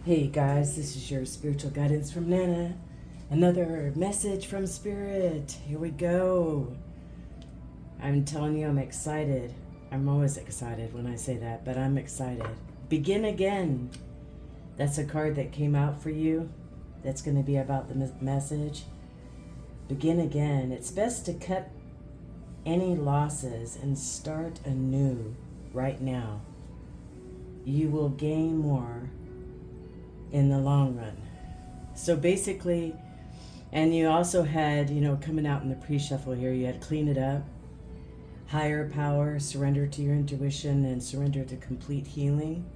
Hey guys, this is your spiritual guidance from Nana. Another message from Spirit. Here we go. I'm telling you, I'm excited. I'm always excited when I say that, but I'm excited. Begin again. That's a card that came out for you. That's going to be about the message. Begin again. It's best to cut any losses and start anew right now. You will gain more in the long run. So basically, and you also had, coming out in the pre-shuffle here, you had clean it up, higher power, surrender to your intuition, and surrender to complete healing.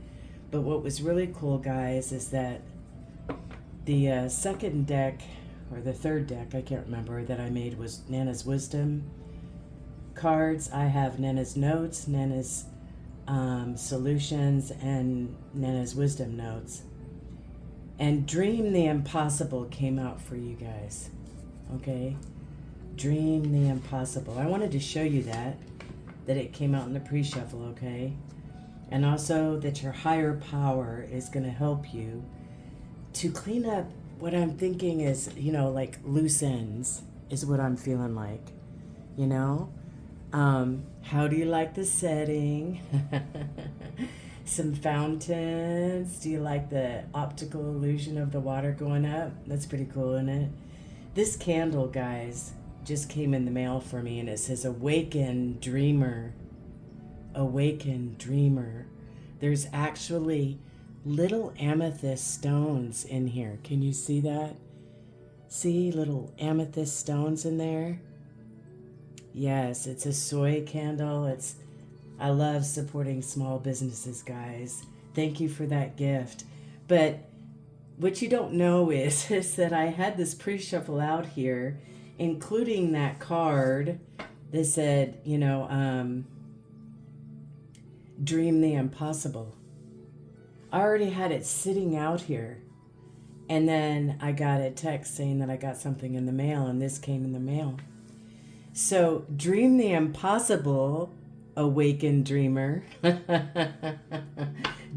But what was really cool, guys, is that the second deck, or the third deck, I can't remember, that I made was Nana's Wisdom cards. I have Nana's Notes, Nana's Solutions, and Nana's Wisdom Notes. And Dream the Impossible came out for you guys. Okay? Dream the Impossible. I wanted to show you that it came out in the pre-shuffle, okay? And also that your higher power is going to help you to clean up what I'm thinking is, like loose ends is what I'm feeling like. You know? How do you like the setting? Some fountains. Do you like the optical illusion of the water going up? That's pretty cool, isn't it? This candle, guys, just came in the mail for me, and it says Awaken Dreamer. Awaken Dreamer. There's actually little amethyst stones in here. Can you see that? See little amethyst stones in there? Yes, it's a soy candle. I love supporting small businesses, guys. Thank you for that gift. But what you don't know is that I had this pre-shuffle out here, including that card that said, Dream the Impossible. I already had it sitting out here. And then I got a text saying that I got something in the mail, and this came in the mail. So, Dream the Impossible, awakened dreamer.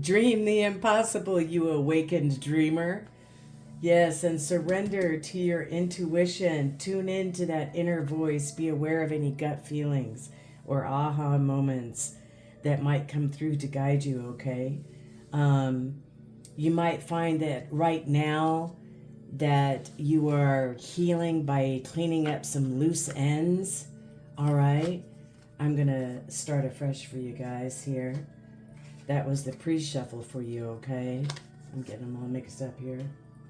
Dream the impossible, you awakened dreamer. Yes, and surrender to your intuition. Tune into that inner voice. Be aware of any gut feelings or aha moments that might come through to guide you, okay? You might find that right now that you are healing by cleaning up some loose ends, all right? I'm going to start afresh for you guys here. That was the pre-shuffle for you, okay? I'm getting them all mixed up here.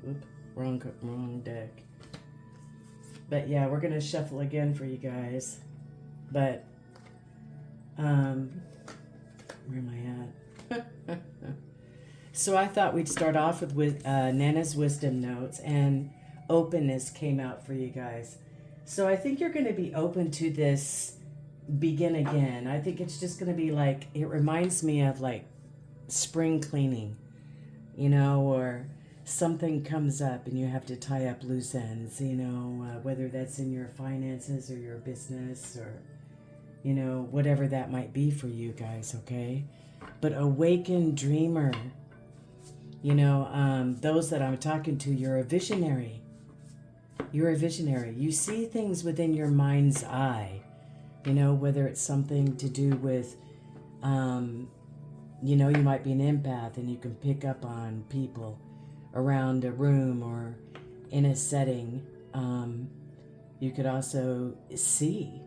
Oop, wrong deck. But yeah, we're going to shuffle again for you guys. But, where am I at? So I thought we'd start off with Nana's Wisdom Notes, and openness came out for you guys. So I think you're going to be open to this begin again. I think it's just going to be like, it reminds me of like spring cleaning, or something comes up and you have to tie up loose ends, whether that's in your finances or your business or, whatever that might be for you guys, okay? But awaken dreamer. Those that I'm talking to, you're a visionary. You're a visionary. You see things within your mind's eye, whether it's something to do with, you might be an empath and you can pick up on people around a room or in a setting. You could also see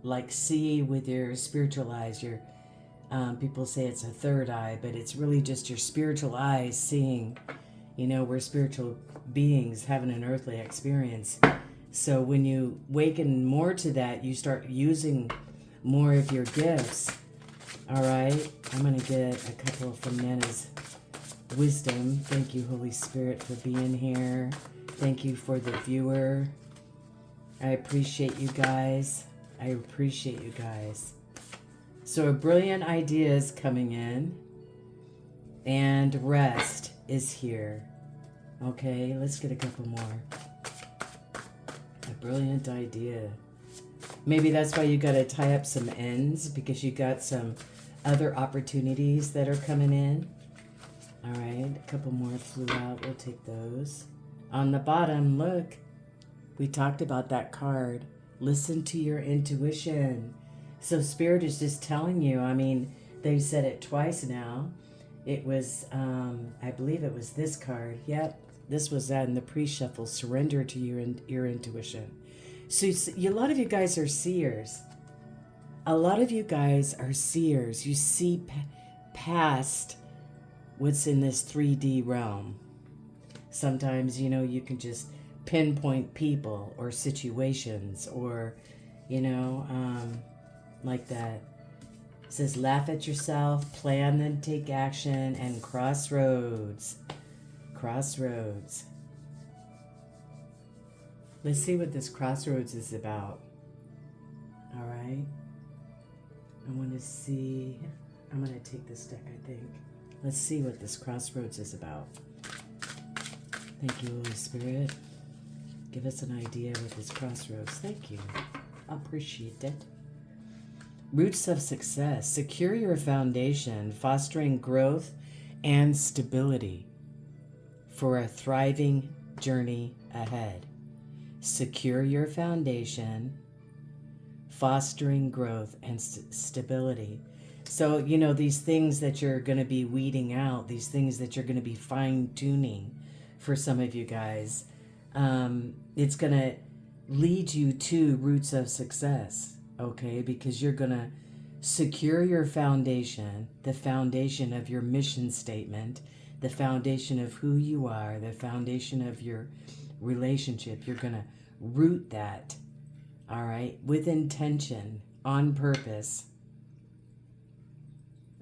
with your spiritual eyes, your people say it's a third eye, but it's really just your spiritual eyes seeing, we're spiritual beings having an earthly experience. So when you waken more to that, you start using more of your gifts. All right, I'm going to get a couple from Nana's Wisdom. Thank you, Holy Spirit, for being here. Thank you for the viewer. I appreciate you guys. I appreciate you guys. So a brilliant idea is coming in, and rest is here. Okay, let's get a couple more. A brilliant idea. Maybe that's why you got to tie up some ends, because you got some other opportunities that are coming in. All right, a couple more flew out. We'll take those. On the bottom, look, we talked about that card. Listen to your intuition. So Spirit is just telling you, I mean, they've said it twice now. It was, I believe it was this card. Yep, this was in the pre-shuffle. Surrender to your intuition. So a lot of you guys are seers. A lot of you guys are seers. You see past what's in this 3D realm. Sometimes, you can just pinpoint people or situations or, like that. It says, laugh at yourself, plan, then take action, and crossroads. Crossroads. Let's see what this crossroads is about. All right. I want to see. I'm going to take this deck, I think. Let's see what this crossroads is about. Thank you, Holy Spirit. Give us an idea what this crossroads. Thank you. Appreciate it. Roots of success. Secure your foundation, fostering growth and stability for a thriving journey ahead. Secure your foundation, fostering growth and stability. So, these things that you're going to be weeding out, these things that you're going to be fine-tuning for some of you guys, it's going to lead you to roots of success, okay? Because you're going to secure your foundation, the foundation of your mission statement, the foundation of who you are, the foundation of your relationship. You're going to root that, all right, with intention, on purpose,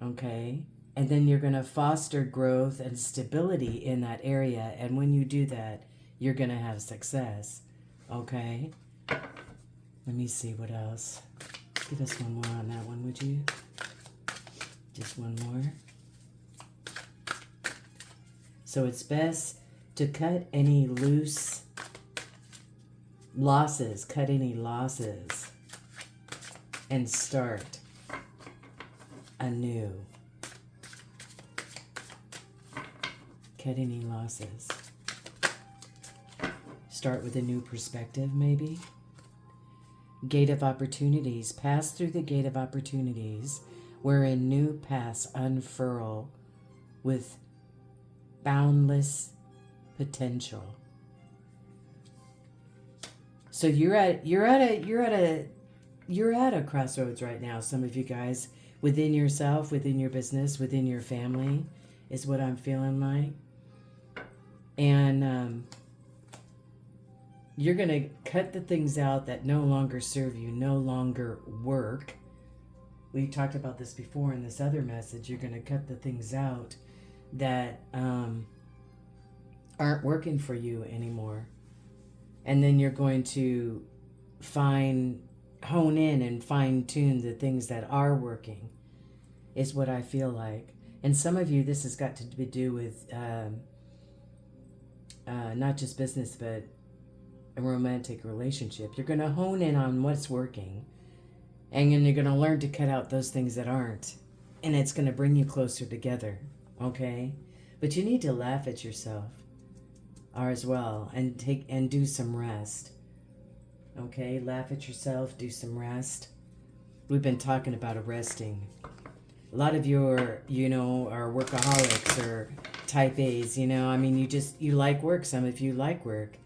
okay? And then you're going to foster growth and stability in that area. And when you do that, you're going to have success, okay? Let me see what else. Give us one more on that one, would you? Just one more. So it's best to cut any loose losses, and start anew. Cut any losses. Start with a new perspective, maybe. Gate of opportunities. Pass through the gate of opportunities, wherein new paths unfurl with boundless potential. So you're at a crossroads right now, some of you guys, within yourself, within your business, within your family, is what I'm feeling like. And you're going to cut the things out that no longer serve you, no longer work. We talked about this before in this other message. You're going to cut the things out that aren't working for you anymore. And then you're going to hone in and fine tune the things that are working, is what I feel like. And some of you, this has got to do with not just business, but a romantic relationship. You're going to hone in on what's working, and then you're going to learn to cut out those things that aren't. And it's going to bring you closer together, okay? But you need to laugh at yourself as well, and do some rest. Okay, laugh at yourself, do some rest. We've been talking about arresting. A lot of you are, are workaholics or type A's, I mean, you like work. Some of you like work.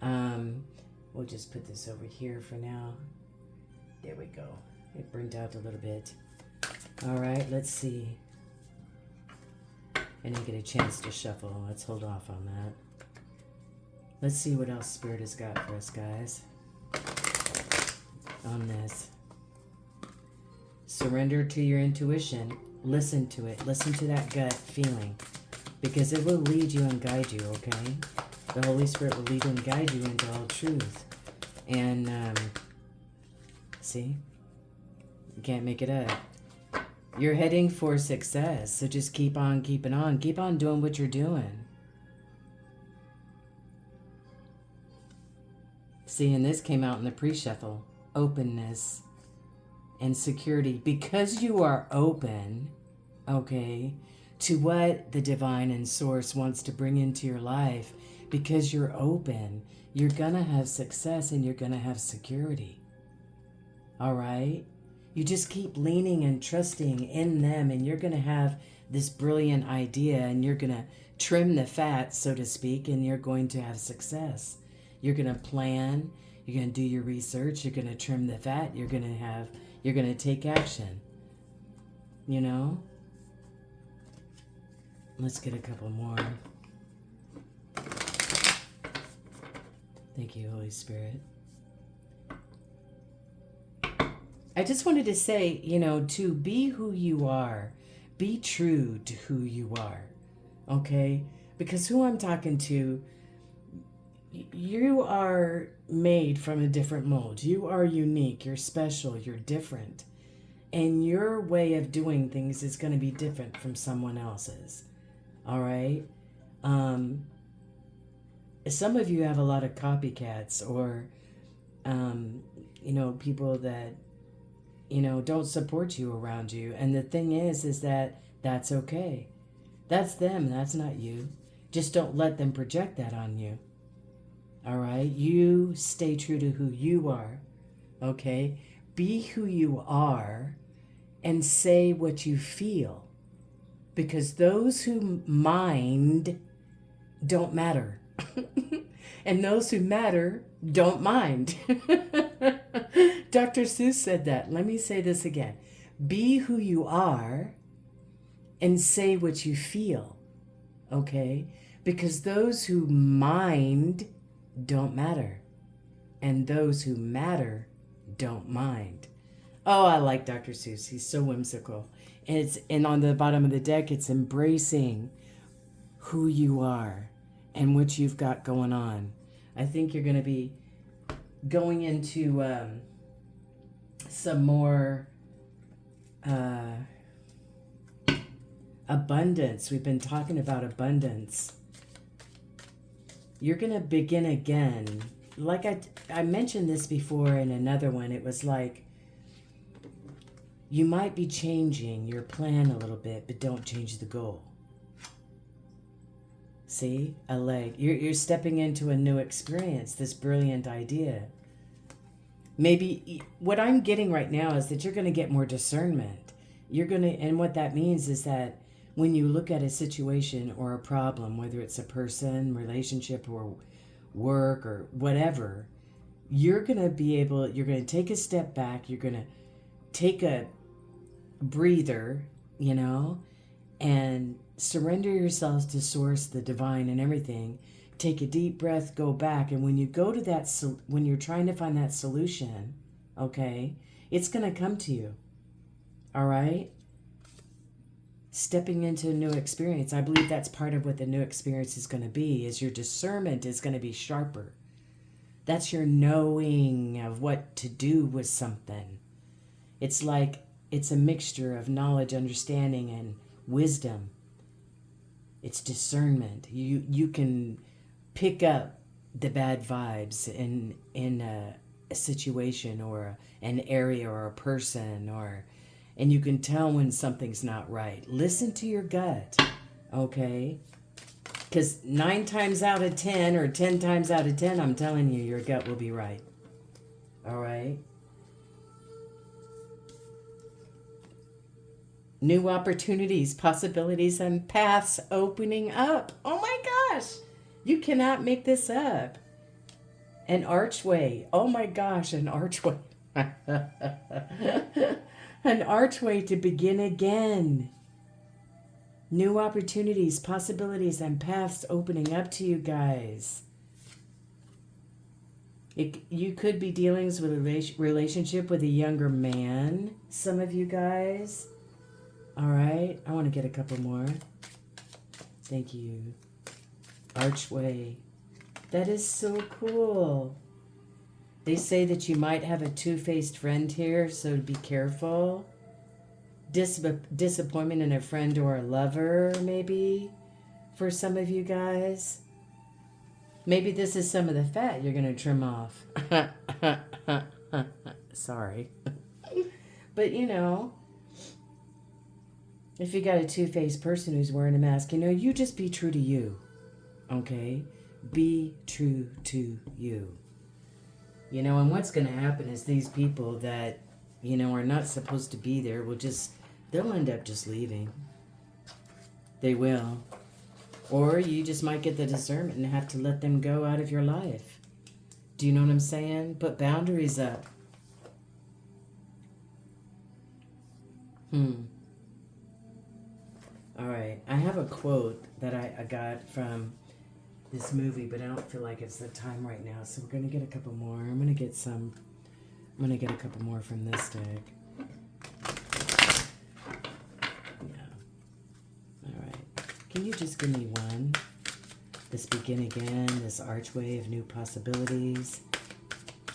We'll just put this over here for now. There we go. It burned out a little bit. All right, let's see. I didn't get a chance to shuffle. Let's hold off on that. Let's see what else Spirit has got for us, guys, on this. Surrender to your intuition. Listen to it. Listen to that gut feeling, because it will lead you and guide you, okay? The Holy Spirit will lead and guide you into all truth. And, see? You can't make it up. You're heading for success, so just keep on keeping on. Keep on doing what you're doing. See, and this came out in the pre-shuffle. Openness and security. Because you are open, okay, to what the divine and source wants to bring into your life. Because you're open, you're gonna have success and you're gonna have security. All right? You just keep leaning and trusting in them, and you're gonna have this brilliant idea, and you're gonna trim the fat, so to speak, and you're going to have success. You're gonna plan, you're gonna do your research, you're gonna trim the fat, you're gonna take action. You know? Let's get a couple more. Thank you, Holy Spirit. I just wanted to say, to be who you are, be true to who you are, okay? Because who I'm talking to, you are made from a different mold. You are unique, you're special, you're different. And your way of doing things is going to be different from someone else's, all right? Some of you have a lot of copycats or, people that, don't support you around you. And the thing is that that's okay. That's them. That's not you. Just don't let them project that on you. All right? You stay true to who you are. Okay? Be who you are and say what you feel. Because those who mind don't matter. And those who matter don't mind. Dr. Seuss said that. Let me say this again. Be who you are and say what you feel. Okay? Because those who mind don't matter. And those who matter don't mind. Oh, I like Dr. Seuss. He's so whimsical. And on the bottom of the deck, it's embracing who you are and what you've got going on. I think you're going to be going into some more abundance. We've been talking about abundance. You're going to begin again. Like I mentioned this before in another one. It was like you might be changing your plan a little bit, but don't change the goal. See, a leg. You're stepping into a new experience, this brilliant idea. Maybe what I'm getting right now is that you're going to get more discernment. And what that means is that when you look at a situation or a problem, whether it's a person, relationship, or work, or whatever, you're going to take a step back. You're going to take a breather, and surrender yourselves to source, the divine, and everything. Take a deep breath, go back, and when you go to that, when you're trying to find that solution, okay, it's going to come to you. All right? Stepping into a new experience. I believe that's part of what the new experience is going to be, is your discernment is going to be sharper. That's your knowing of what to do with something. It's like it's a mixture of knowledge, understanding, and wisdom. It's discernment. You can pick up the bad vibes in a situation or an area or a person, and you can tell when something's not right. Listen to your gut, okay? Because 9 times out of 10 or 10 times out of 10, I'm telling you, your gut will be right. All right? New opportunities, possibilities, and paths opening up. Oh my gosh. You cannot make this up. An archway. Oh my gosh, an archway. An archway to begin again. New opportunities, possibilities, and paths opening up to you guys. You could be dealing with a relationship with a younger man, some of you guys. All right, I want to get a couple more. Thank you. Archway. That is so cool. They say that you might have a two-faced friend here, so be careful. Disappointment in a friend or a lover, maybe, for some of you guys. Maybe this is some of the fat you're going to trim off. Sorry. But, If you got a two-faced person who's wearing a mask, you just be true to you. Okay? Be true to you. And what's going to happen is these people that, are not supposed to be there they'll end up just leaving. They will. Or you just might get the discernment and have to let them go out of your life. Do you know what I'm saying? Put boundaries up. All right. I have a quote that I got from this movie, but I don't feel like it's the time right now. So we're going to get a couple more. I'm going to get a couple more from this deck. Yeah. All right. Can you just give me one? This begin again, this archway of new possibilities.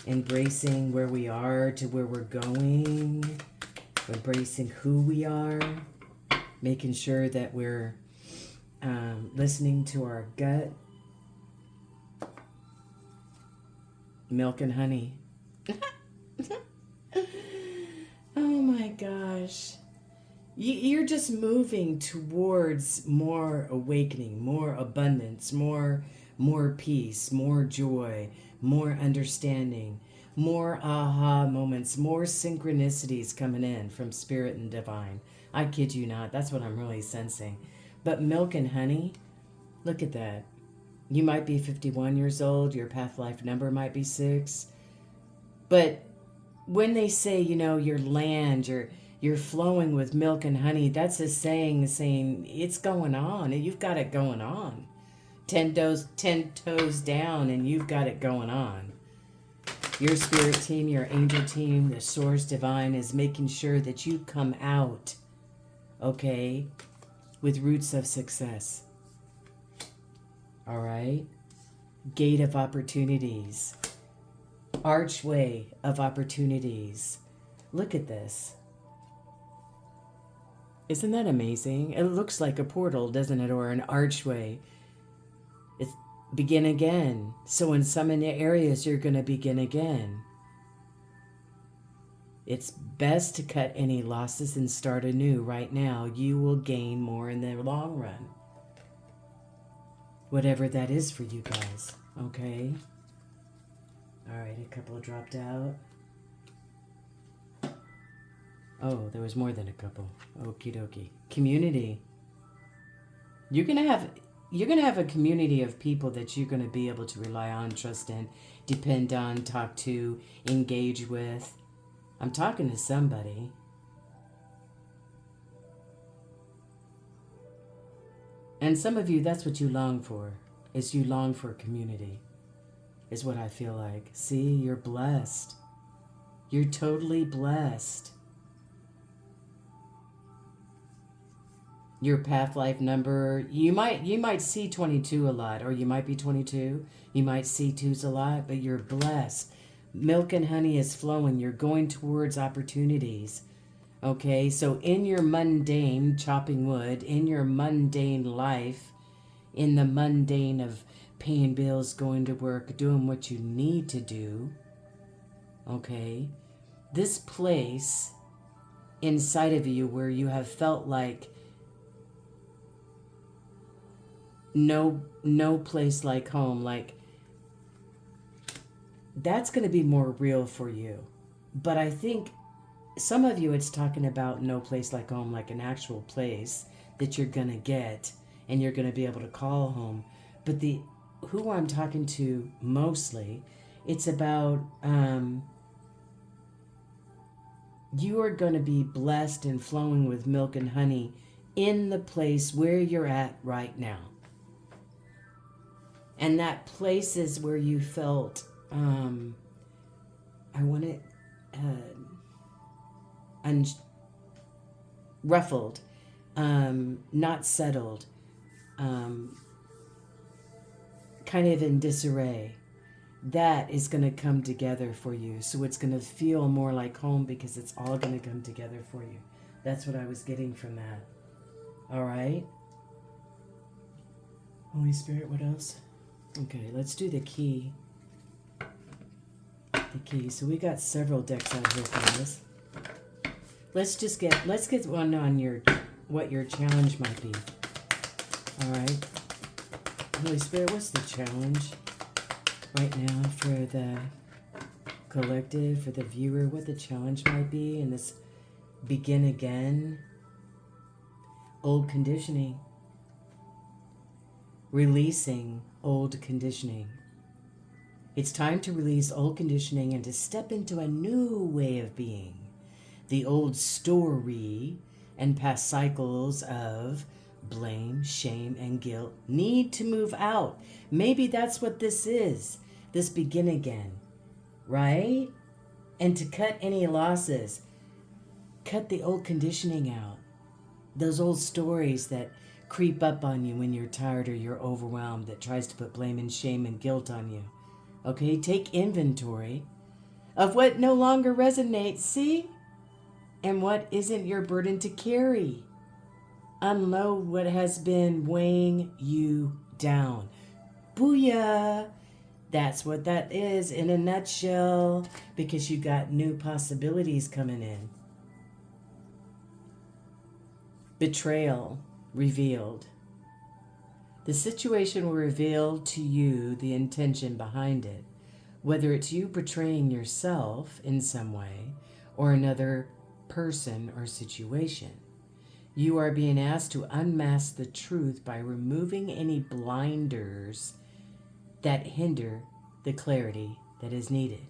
Embracing where we are to where we're going. Embracing who we are. Making sure that we're listening to our gut. Milk and honey. Oh my gosh. You're just moving towards more awakening, more abundance, more peace, more joy, more understanding, more aha moments, more synchronicities coming in from spirit and divine. I kid you not. That's what I'm really sensing. But milk and honey, look at that. You might be 51 years old. Your path life number might be 6. But when they say, your land, you're flowing with milk and honey, that's a saying it's going on. And you've got it going on. 10 toes down and you've got it going on. Your spirit team, your angel team, the source divine is making sure that you come out, okay, with roots of success. All right? Gate of opportunities. Archway of opportunities. Look at this. Isn't that amazing? It looks like a portal, doesn't it? Or an archway. It's begin again. So in some areas, you're going to begin again. It's best to cut any losses and start anew right now. You will gain more in the long run. Whatever that is for you guys, okay? All right, a couple dropped out. Oh, there was more than a couple. Okie dokie. Community. You're gonna have a community of people that you're gonna be able to rely on, trust in, depend on, talk to, engage with. I'm talking to somebody. And some of you, that's what you long for, is you long for a community, is what I feel like. See, you're blessed. You're totally blessed. Your path life number, you might see 22 a lot, or you might be 22. You might see 2s a lot, but you're blessed. Milk and honey is flowing. You're going towards opportunities. Okay, so in your mundane, chopping wood, in your mundane life, in the mundane of paying bills, going to work, doing what you need to do, okay, this place inside of you where you have felt like no place like home, like that's going to be more real for you. But I think some of you, it's talking about no place like home, like an actual place that you're going to get and you're going to be able to call home. But who I'm talking to mostly, it's about you are going to be blessed and flowing with milk and honey in the place where you're at right now. And that place is where you felt, ruffled, not settled, kind of in disarray. That is going to come together for you. So it's going to feel more like home because it's all going to come together for you. That's what I was getting from that. All right? Holy Spirit, what else? Okay, let's do the key. The key. So we got several decks out here for this. Let's get one on your what your challenge might be. All right. Holy Spirit, what's the challenge right now for the collective, for the viewer? What the challenge might be in this begin again? Old conditioning. Releasing old conditioning. It's time to release old conditioning and to step into a new way of being. The old story and past cycles of blame, shame, and guilt need to move out. Maybe that's what this is, this begin again, right? And to cut any losses, cut the old conditioning out. Those old stories that creep up on you when you're tired or you're overwhelmed, that tries to put blame and shame and guilt on you. Okay, take inventory of what no longer resonates, see? And what isn't your burden to carry. Unload what has been weighing you down. Booyah! That's what that is in a nutshell, because you got new possibilities coming in. Betrayal revealed. The situation will reveal to you the intention behind it, whether it's you betraying yourself in some way or another person or situation. You are being asked to unmask the truth by removing any blinders that hinder the clarity that is needed.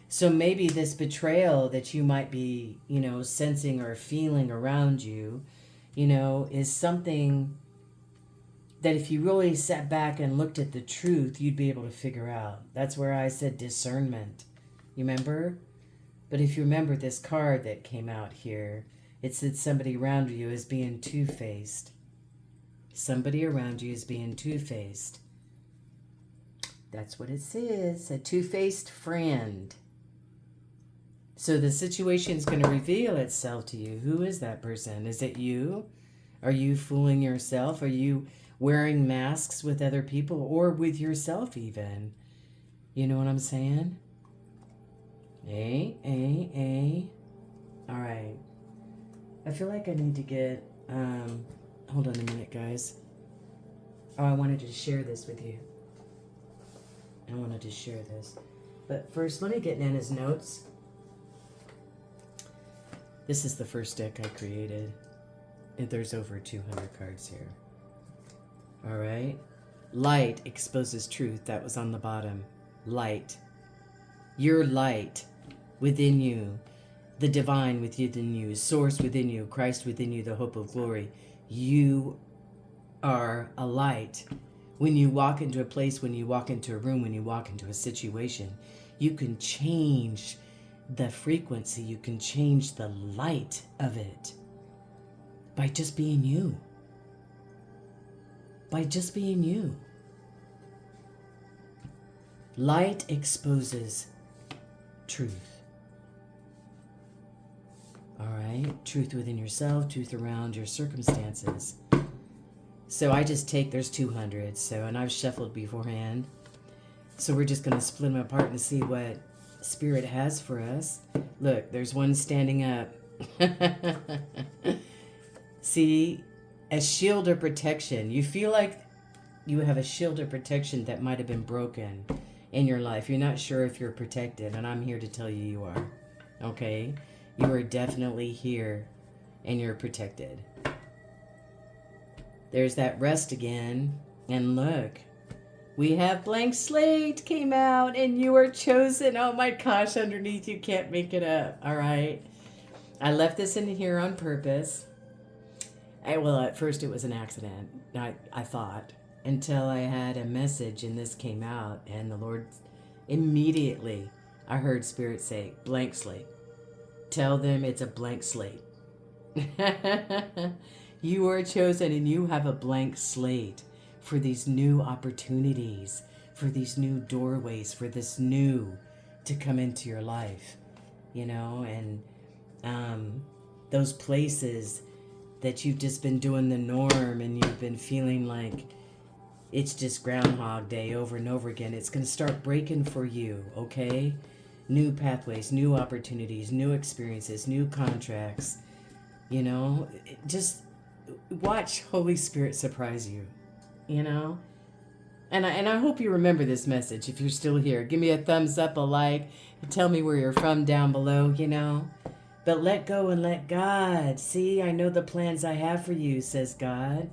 So maybe this betrayal that you might be, sensing or feeling around you, is something that if you really sat back and looked at the truth, you'd be able to figure out. That's where I said discernment. You remember? But if you remember this card that came out here, it said somebody around you is being two-faced. Somebody around you is being two-faced. That's what it says, a two-faced friend. So the situation is going to reveal itself to you. Who is that person? Is it you? Are you fooling yourself? Are you wearing masks with other people or with yourself even? You know what I'm saying? All right. I feel like I need to get, hold on a minute, guys. Oh, I wanted to share this with you. But first, let me get Nana's notes. This is the first deck I created. And there's over 200 cards here. All right. Light exposes truth. That was on the bottom. Light. Your light within you. The divine within you. Source within you. Christ within you. The hope of glory. You are a light. When you walk into a place, when you walk into a room, when you walk into a situation, you can change the frequency. You can change the light of it by just being you. By just being you. Light exposes truth. All right? Truth within yourself, truth around your circumstances. So I just take, there's 200, and I've shuffled beforehand. So we're just going to split them apart and see what Spirit has for us. Look, there's one standing up. See, a shield of protection. You feel like you have a shield of protection that might have been broken in your life. You're not sure if you're protected, and I'm here to tell you you are. Okay? You are definitely here, and you're protected. There's that rest again. And look, we have Blank Slate came out and you are chosen. Oh my gosh, underneath you can't make it up. All right. I left this in here on purpose. At first it was an accident, I thought, until I had a message and this came out and the Lord immediately, I heard Spirit say, blank slate. Tell them it's a blank slate. You are chosen and you have a blank slate for these new opportunities, for these new doorways, for this new to come into your life, and those places that you've just been doing the norm and you've been feeling like it's just Groundhog Day over and over again. It's going to start breaking for you, okay? New pathways, new opportunities, new experiences, new contracts, just watch Holy Spirit surprise you, you know? And I hope you remember this message if you're still here. Give me a thumbs up, a like, and tell me where you're from down below, you know? But let go and let God. See, I know the plans I have for you, says God,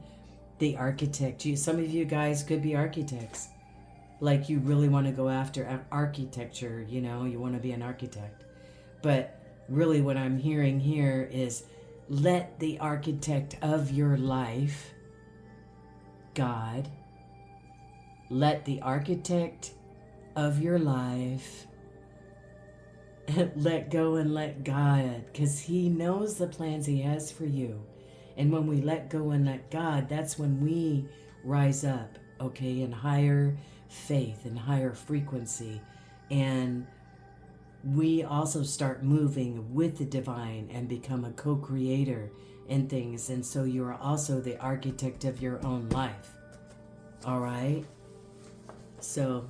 the architect. Some of you guys could be architects. Like you really want to go after architecture, you know, you want to be an architect. But really what I'm hearing here is let the architect of your life, God, let the architect of your life let go and let God, because he knows the plans he has for you. And when we let go and let God, that's when we rise up, okay, in higher faith and higher frequency. And we also start moving with the divine and become a co-creator in things. And so you are also the architect of your own life. All right? So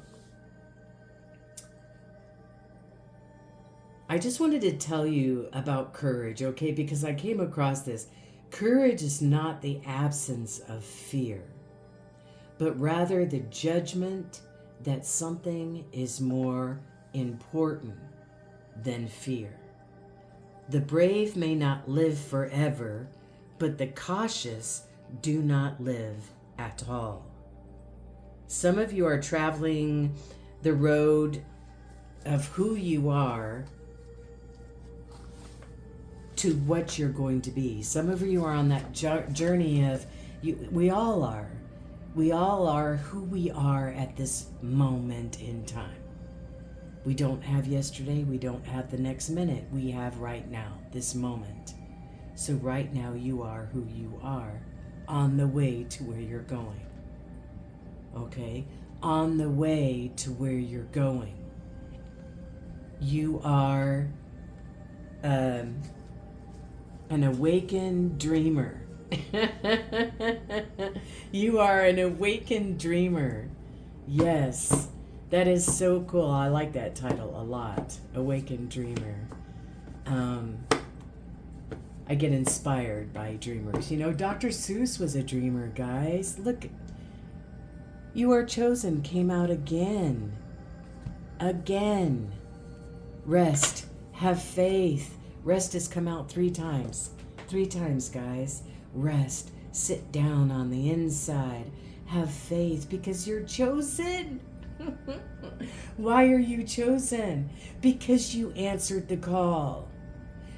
I just wanted to tell you about courage, okay? Because I came across this. Courage is not the absence of fear, but rather the judgment that something is more important than fear. The brave may not live forever, but the cautious do not live at all. Some of you are traveling the road of who you are to what you're going to be. Some of you are on that journey of, we all are. We all are who we are at this moment in time. We don't have yesterday, we don't have the next minute. We have right now, this moment. So right now you are who you are on the way to where you're going. Okay? On the way to where you're going. You are an awakened dreamer. You are an awakened dreamer. Yes. That is so cool. I like that title a lot. Awakened Dreamer. I get inspired by dreamers. You know, Dr. Seuss was a dreamer, guys. Look. You Are Chosen came out again. Again. Rest. Have faith. Rest has come out 3 times. 3 times, guys. Rest. Sit down on the inside. Have faith because you're chosen. Why are you chosen? Because you answered the call.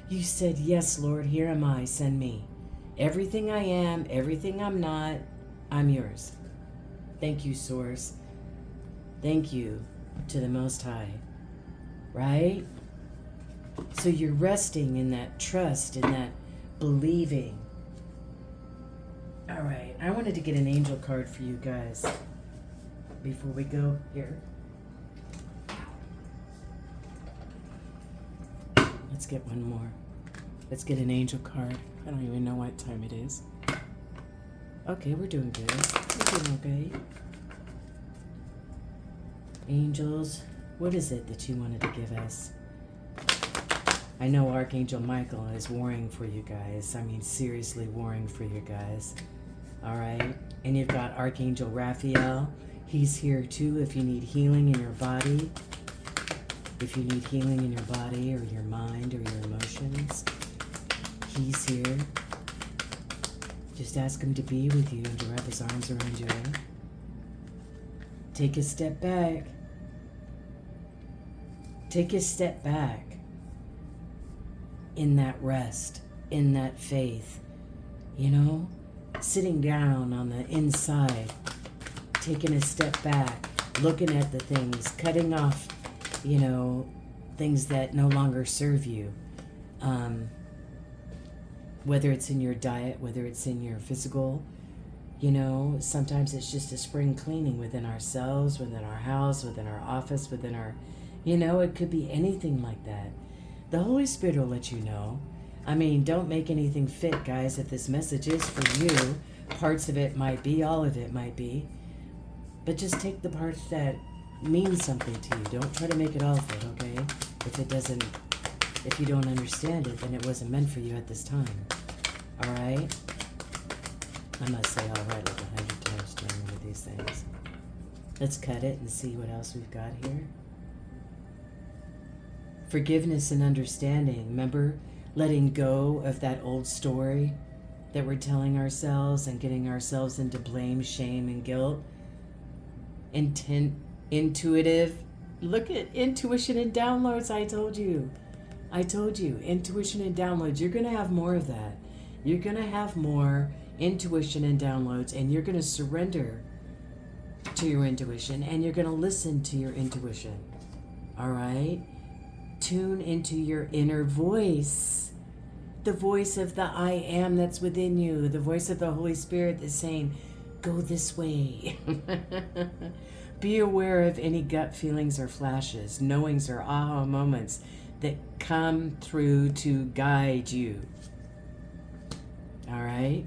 You said, yes, Lord, here am I, send me. Everything I am, everything I'm not, I'm yours. Thank you, Source. Thank you to the Most High. Right? So you're resting in that trust, in that believing. All right, I wanted to get an angel card for you guys before we go here. Let's get one more. Let's get an angel card. I don't even know what time it is. Okay, we're doing good. We're doing okay. Angels, what is it that you wanted to give us? I know Archangel Michael is warring for you guys. I mean, seriously warring for you guys. All right? And you've got Archangel Raphael. He's here too if you need healing in your body. If you need healing in your body or your mind or your emotions, he's here. Just ask him to be with you and to wrap his arms around you. Take a step back. Take a step back in that rest, in that faith. You know, sitting down on the inside, taking a step back, looking at the things, cutting off, you know, things that no longer serve you. Whether it's in your diet, whether it's in your physical, you know, sometimes it's just a spring cleaning within ourselves, within our house, within our office, within our, you know, it could be anything like that. The Holy Spirit will let you know. I mean, don't make anything fit, guys, if this message is for you. Parts of it might be, all of it might be. But just take the parts that mean something to you. Don't try to make it all fit, okay? If you don't understand it, then it wasn't meant for you at this time. All right? I must say all right like 100 times during one of these things. Let's cut it and see what else we've got here. Forgiveness and understanding. Remember, letting go of that old story that we're telling ourselves and getting ourselves into blame, shame, and guilt. Intuitive. Look at intuition and downloads. I told you. Intuition and downloads. You're going to have more of that. You're going to have more intuition and downloads, and you're going to surrender to your intuition, and you're going to listen to your intuition. All right? Tune into your inner voice. The voice of the I am that's within you. The voice of the Holy Spirit that's saying, go this way. Be aware of any gut feelings or flashes, knowings or aha moments that come through to guide you. All right?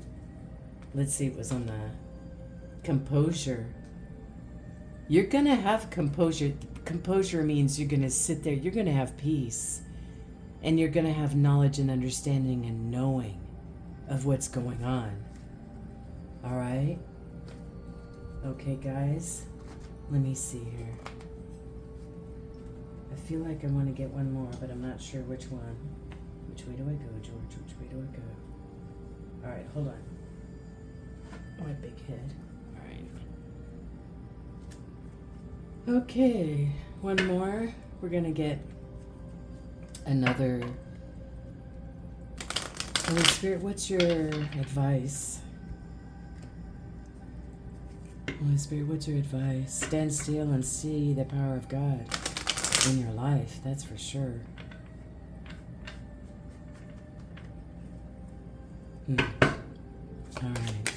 Let's see what was on the composure. You're going to have composure. Composure means you're going to sit there. You're going to have peace. And you're going to have knowledge and understanding and knowing of what's going on. All right? Okay, guys. Let me see here. I feel like I want to get one more, but I'm not sure which one. Which way do I go, George? Which way do I go? All right, hold on. My big head. All right. Okay, one more. We're going to get another. Holy Spirit, what's your advice? Holy Spirit, what's your advice? Stand still and see the power of God in your life, that's for sure. All right.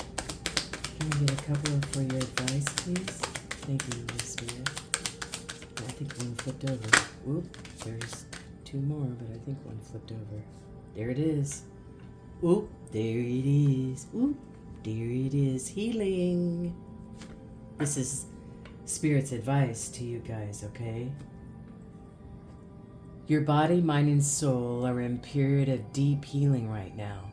Can we get a couple for your advice, please? Thank you, Holy Spirit. I think one flipped over. Oop, there's two more, but I think one flipped over. There it is. Oop, there it is. Oop, there it is. Healing. This is Spirit's advice to you guys, okay? Your body, mind, and soul are in a period of deep healing right now.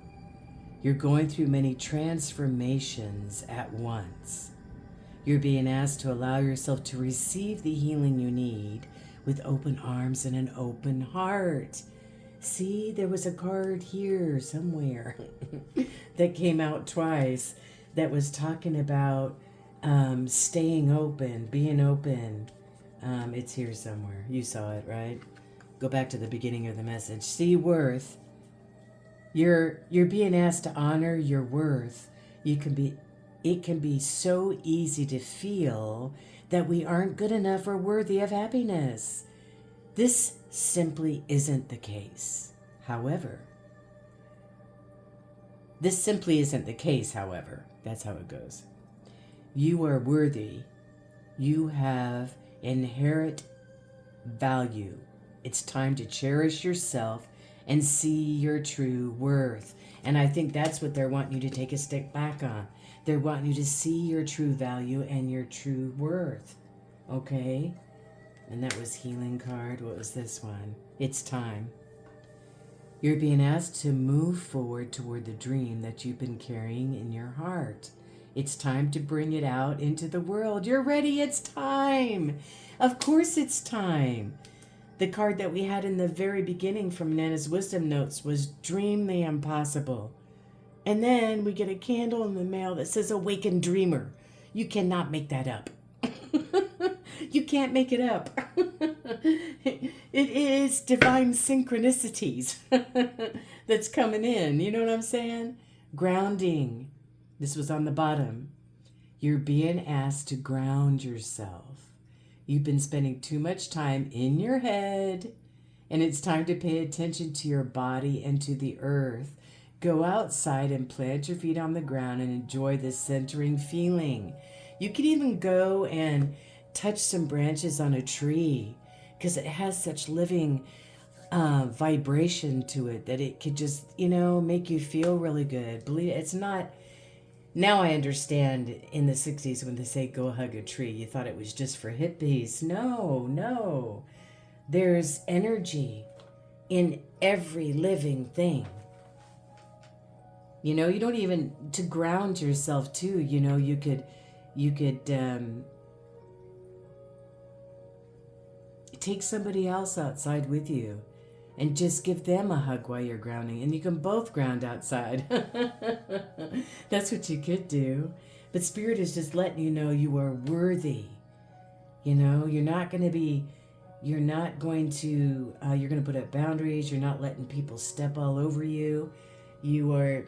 You're going through many transformations at once. You're being asked to allow yourself to receive the healing you need with open arms and an open heart. See, there was a card here somewhere that came out twice that was talking about staying open, being open. It's here somewhere. You saw it, right? Go back to the beginning of the message. See worth. You're being asked to honor your worth. It can be so easy to feel that we aren't good enough or worthy of happiness. This simply isn't the case. However, that's how it goes. You are worthy. You have inherent value. It's time to cherish yourself and see your true worth. And I think that's what they're wanting you to take a step back on. They're wanting you to see your true value and your true worth. Okay? And that was healing card. What was this one? It's time. You're being asked to move forward toward the dream that you've been carrying in your heart. It's time to bring it out into the world. You're ready. It's time. Of course it's time. The card that we had in the very beginning from Nana's Wisdom Notes was Dream the Impossible. And then we get a candle in the mail that says Awakened Dreamer. You cannot make that up. You can't make it up. It is divine synchronicities that's coming in. You know what I'm saying? Grounding. This was on the bottom. You're being asked to ground yourself. You've been spending too much time in your head, and it's time to pay attention to your body and to the earth. Go outside and plant your feet on the ground and enjoy this centering feeling. You can even go and touch some branches on a tree because it has such living vibration to it that it could just, make you feel really good. Believe it, it's not. Now I understand in the 60s when they say go hug a tree, you thought it was just for hippies. No. There's energy in every living thing. You know, you don't even, to ground yourself too, you know, you could take somebody else outside with you and just give them a hug while you're grounding, and you can both ground outside. That's what you could do. But Spirit is just letting you know you are worthy. You know, you're going to put up boundaries. You're not letting people step all over you. You are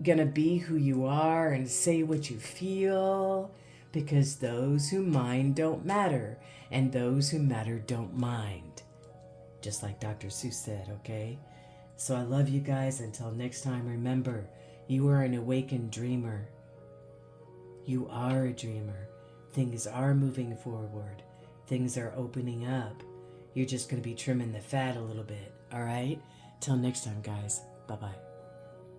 going to be who you are and say what you feel, because those who mind don't matter, and those who matter don't mind. Just like Dr. Seuss said, okay? So I love you guys. Until next time, remember, you are an awakened dreamer. You are a dreamer. Things are moving forward. Things are opening up. You're just going to be trimming the fat a little bit, all right? Till next time, guys. Bye-bye.